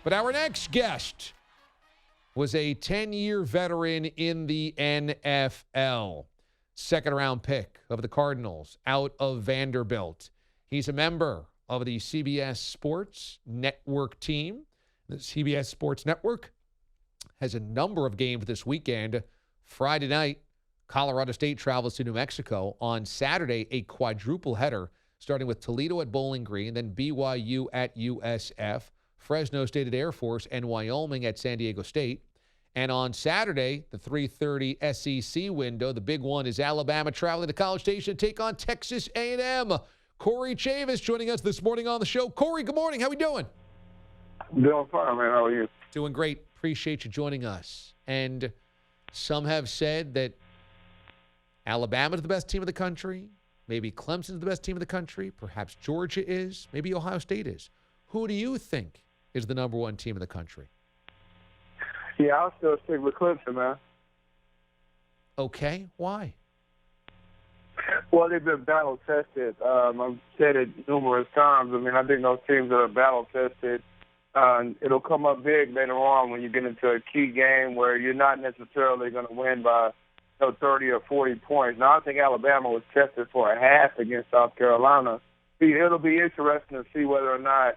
But our next guest was a 10-year veteran in the NFL. Second-round pick of the Cardinals out of Vanderbilt. He's a member of the CBS Sports Network team. The CBS Sports Network has a number of games this weekend. Friday night, Colorado State travels to New Mexico. On Saturday, a quadruple header, starting with Toledo at Bowling Green, then BYU at USF, Fresno State at Air Force, and Wyoming at San Diego State. And on Saturday, the 3:30 SEC window, the big one is Alabama traveling to College Station to take on Texas A&M. Corey Chavous joining us this morning on the show. Corey, good morning. How we doing? Doing fine, man. How are you? Doing great. Appreciate you joining us. And some have said that Alabama's the best team in the country. Maybe Clemson's the best team in the country. Perhaps Georgia is. Maybe Ohio State is. Who do you think is the number one team in the country? Yeah, I'll still stick with Clemson, man. Okay. Why? Well, they've been battle-tested. I've said it numerous times. I mean, I think those teams that are battle-tested, it'll come up big later on when you get into a key game where you're not necessarily going to win by 30 or 40 points. Now, I think Alabama was tested for a half against South Carolina. It'll be interesting to see whether or not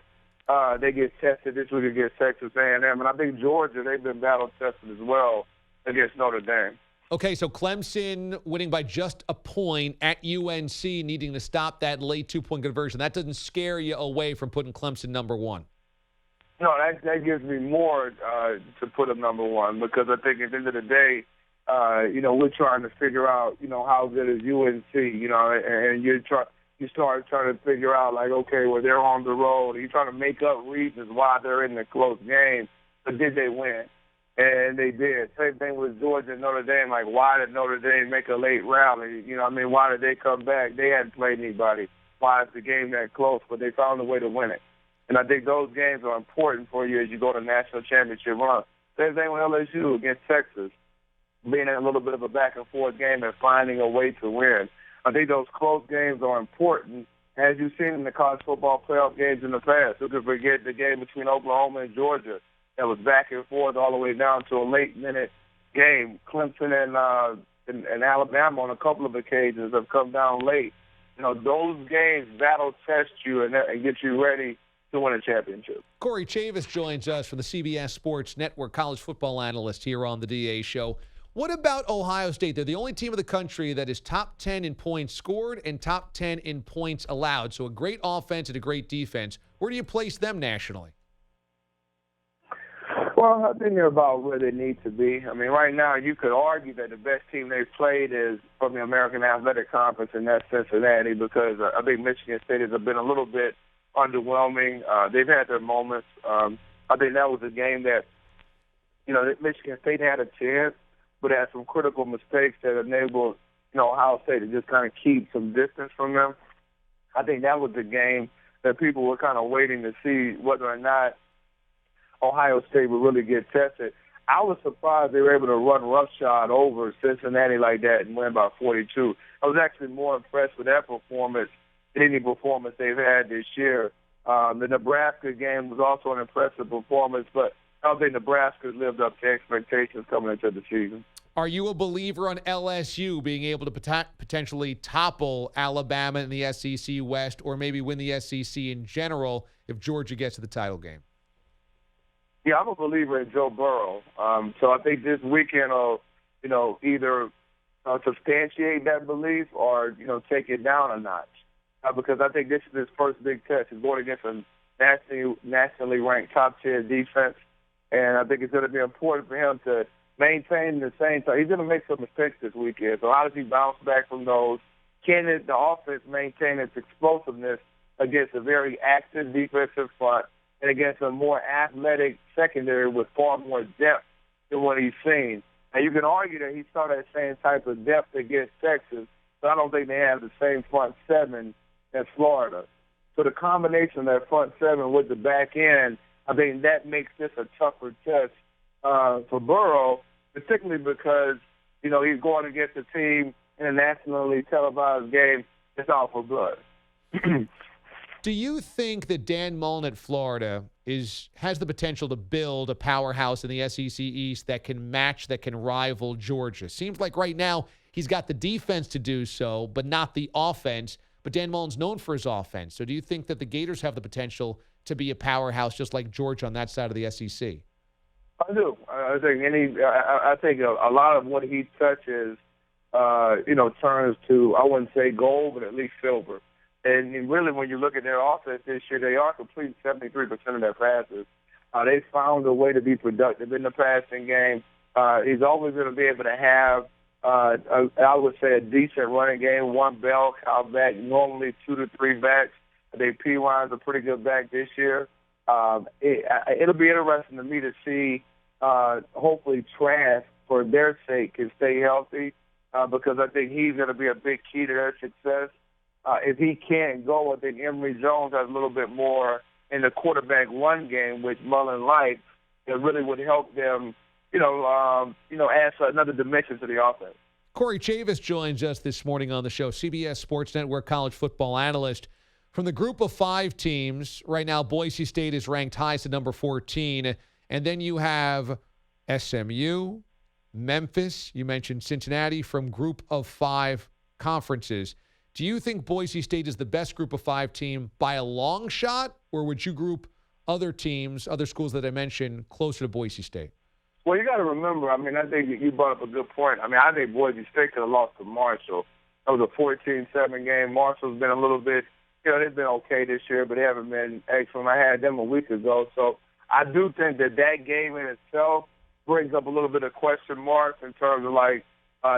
they get tested this week against Texas A&M. And I think Georgia, they've been battle-tested as well against Notre Dame. Okay, so Clemson winning by just a point at UNC, needing to stop that late two-point conversion. That doesn't scare you away from putting Clemson number one? No, that gives me more to put them number one, because I think at the end of the day, we're trying to figure out, how good is UNC, and you start trying to figure out, like, okay, well, they're on the road. You're trying to make up reasons why they're in the close game, but did they win? And they did. Same thing with Georgia and Notre Dame. Like, why did Notre Dame make a late rally? Why did they come back? They hadn't played anybody. Why is the game that close? But they found a way to win it. And I think those games are important for you as you go to national championship run. Same thing with LSU against Texas, being in a little bit of a back-and-forth game and finding a way to win. I think those close games are important, as you've seen in the college football playoff games in the past. Who could forget the game between Oklahoma and Georgia that was back and forth all the way down to a late-minute game? Clemson and Alabama on a couple of occasions have come down late. Those games battle-test you and get you ready to win a championship. Corey Chavous joins us from the CBS Sports Network, college football analyst here on the DA Show. What about Ohio State? They're the only team in the country that is top 10 in points scored and top 10 in points allowed. So a great offense and a great defense. Where do you place them nationally? Well, I think they're about where they need to be. I mean, right now you could argue that the best team they've played is from the American Athletic Conference, and that's Cincinnati, because I think Michigan State has been a little bit underwhelming. They've had their moments. I think that was a game that, Michigan State had a chance, but had some critical mistakes that enabled, Ohio State to just kind of keep some distance from them. I think that was the game that people were kind of waiting to see whether or not Ohio State would really get tested. I was surprised they were able to run roughshod over Cincinnati like that and win by 42. I was actually more impressed with that performance than any performance they've had this year. The Nebraska game was also an impressive performance, but I don't think Nebraska lived up to expectations coming into the season. Are you a believer on LSU being able to potentially topple Alabama in the SEC West, or maybe win the SEC in general if Georgia gets to the title game? Yeah, I'm a believer in Joe Burrow. So I think this weekend will, either substantiate that belief or, take it down a notch. Because I think this is his first big test. He's going against a nationally ranked top-tier defense. And I think it's going to be important for him to maintain the same time. He's going to make some mistakes this weekend. So how does he bounce back from those? Can the offense maintain its explosiveness against a very active defensive front and against a more athletic secondary with far more depth than what he's seen? And you can argue that he saw that same type of depth against Texas, but I don't think they have the same front seven as Florida. So the combination of that front seven with the back end, I think that makes this a tougher test for Burrow, particularly because, he's going against a team in a nationally televised game that's out for blood. Do you think that Dan Mullen at Florida has the potential to build a powerhouse in the SEC East that can match, that can rival Georgia? Seems like right now he's got the defense to do so, but not the offense. But Dan Mullen's known for his offense. So do you think that the Gators have the potential to be a powerhouse just like Georgia on that side of the SEC? I do. I think a lot of what he touches, turns to, I wouldn't say gold, but at least silver. And really, when you look at their offense this year, they are completing 73% of their passes. They found a way to be productive in the passing game. He's always going to be able to have, I would say, a decent running game, one bell cow back, normally 2 to 3 backs. They P-Wine's a pretty good back this year. It'll be interesting to me to see, hopefully, Trask, for their sake, can stay healthy because I think he's going to be a big key to their success. If he can't go, I think Emory Jones has a little bit more in the quarterback run game, which Mullen likes, that really would help them, add another dimension to the offense. Corey Chavous joins us this morning on the show, CBS Sports Network college football analyst. From the group of 5 teams, right now Boise State is ranked highest at number 14, and then you have SMU, Memphis, you mentioned Cincinnati from group of 5 conferences. Do you think Boise State is the best group of 5 team by a long shot, or would you group other teams, other schools that I mentioned, closer to Boise State? Well, you got to remember, I think you brought up a good point. I think Boise State could have lost to Marshall. That was a 14-7 game. Marshall's been a little bit, they've been okay this year, but they haven't been excellent. I had them a week ago. So I do think that game in itself brings up a little bit of question marks in terms of,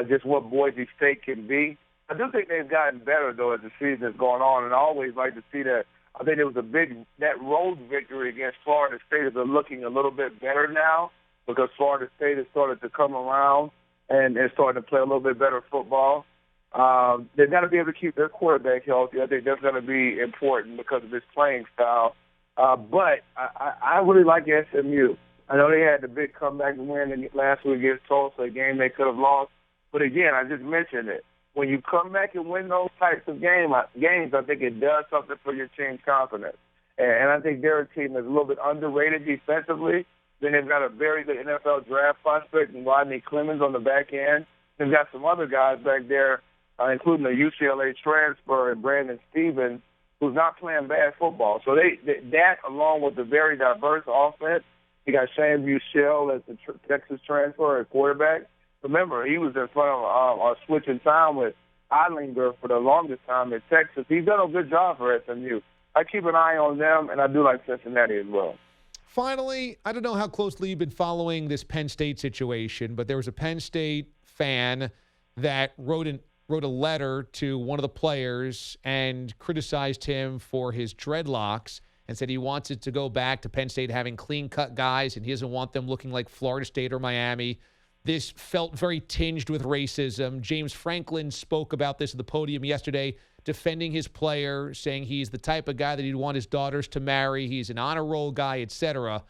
just what Boise State can be. I do think they've gotten better, though, as the season is going on, and I always like to see that. I think it was that road victory against Florida State is looking a little bit better now because Florida State has started to come around and starting to play a little bit better football. They've got to be able to keep their quarterback healthy. I think that's going to be important because of his playing style. But I really like SMU. I know they had the big comeback win last week against Tulsa, a game they could have lost. But, again, I just mentioned it. When you come back and win those types of games, I think it does something for your team's confidence. And I think they're a team that's a little bit underrated defensively. Then they've got a very good NFL draft prospect in Rodney Clemens on the back end. They've got some other guys back there, including a UCLA transfer and Brandon Stevens, who's not playing bad football. So that, along with the very diverse offense, you got Shane Buechele as the Texas transfer at quarterback. Remember, he was in front of switching time with Eilinger for the longest time in Texas. He's done a good job for SMU. I keep an eye on them, and I do like Cincinnati as well. Finally, I don't know how closely you've been following this Penn State situation, but there was a Penn State fan that wrote a letter to one of the players and criticized him for his dreadlocks and said he wants it to go back to Penn State having clean-cut guys and he doesn't want them looking like Florida State or Miami. This felt very tinged with racism. James Franklin spoke about this at the podium yesterday, defending his player, saying he's the type of guy that he'd want his daughters to marry. He's an honor roll guy, etc.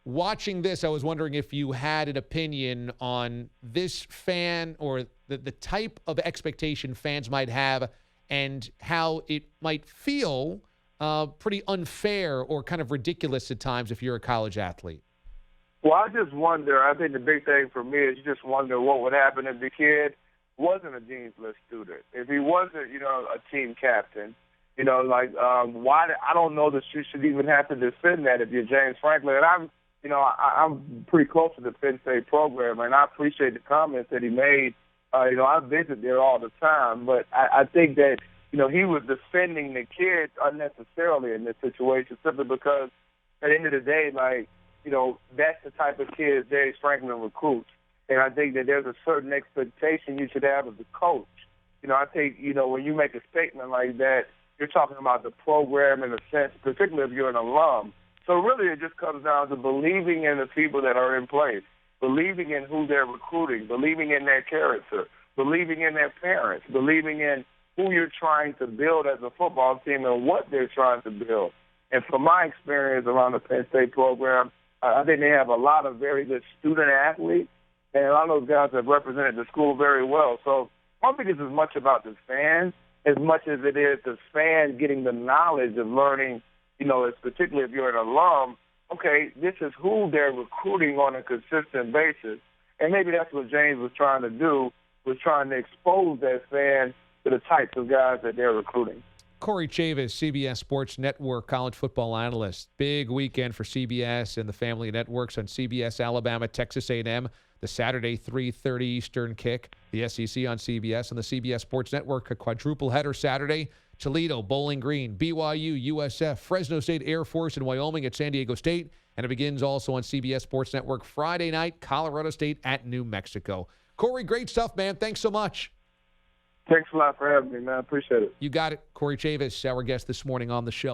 Watching this, I was wondering if you had an opinion on this fan or the type of expectation fans might have and how it might feel pretty unfair or kind of ridiculous at times if you're a college athlete. Well, I just wonder, I think the big thing for me is you just wonder what would happen if the kid wasn't a Dean's List student, if he wasn't, a team captain. Why? I don't know that you should even have to defend that if you're James Franklin. And I'm pretty close to the Penn State program, and I appreciate the comments that he made. I visit there all the time, but I think that, he was defending the kids unnecessarily in this situation simply because at the end of the day, that's the type of kids James Franklin recruits. And I think that there's a certain expectation you should have as a coach. I think, when you make a statement like that, you're talking about the program in a sense, particularly if you're an alum. So really it just comes down to believing in the people that are in place, believing in who they're recruiting, believing in their character, believing in their parents, believing in who you're trying to build as a football team and what they're trying to build. And from my experience around the Penn State program, I think they have a lot of very good student athletes, and a lot of those guys have represented the school very well. So I don't think it's as much about the fans as much as it is the fan getting the knowledge of learning, particularly if you're an alum, okay, this is who they're recruiting on a consistent basis. And maybe that's what James was trying to do, was trying to expose that fan to the types of guys that they're recruiting. Corey Chavous, CBS Sports Network college football analyst. Big weekend for CBS and the family networks on CBS, Alabama, Texas A&M. The Saturday 3:30 Eastern kick. The SEC on CBS and the CBS Sports Network. A quadruple header Saturday. Toledo, Bowling Green, BYU, USF, Fresno State Air Force, and Wyoming at San Diego State. And it begins also on CBS Sports Network Friday night, Colorado State at New Mexico. Corey, great stuff, man. Thanks so much. Thanks a lot for having me, man. I appreciate it. You got it. Corey Chavous, our guest this morning on the show.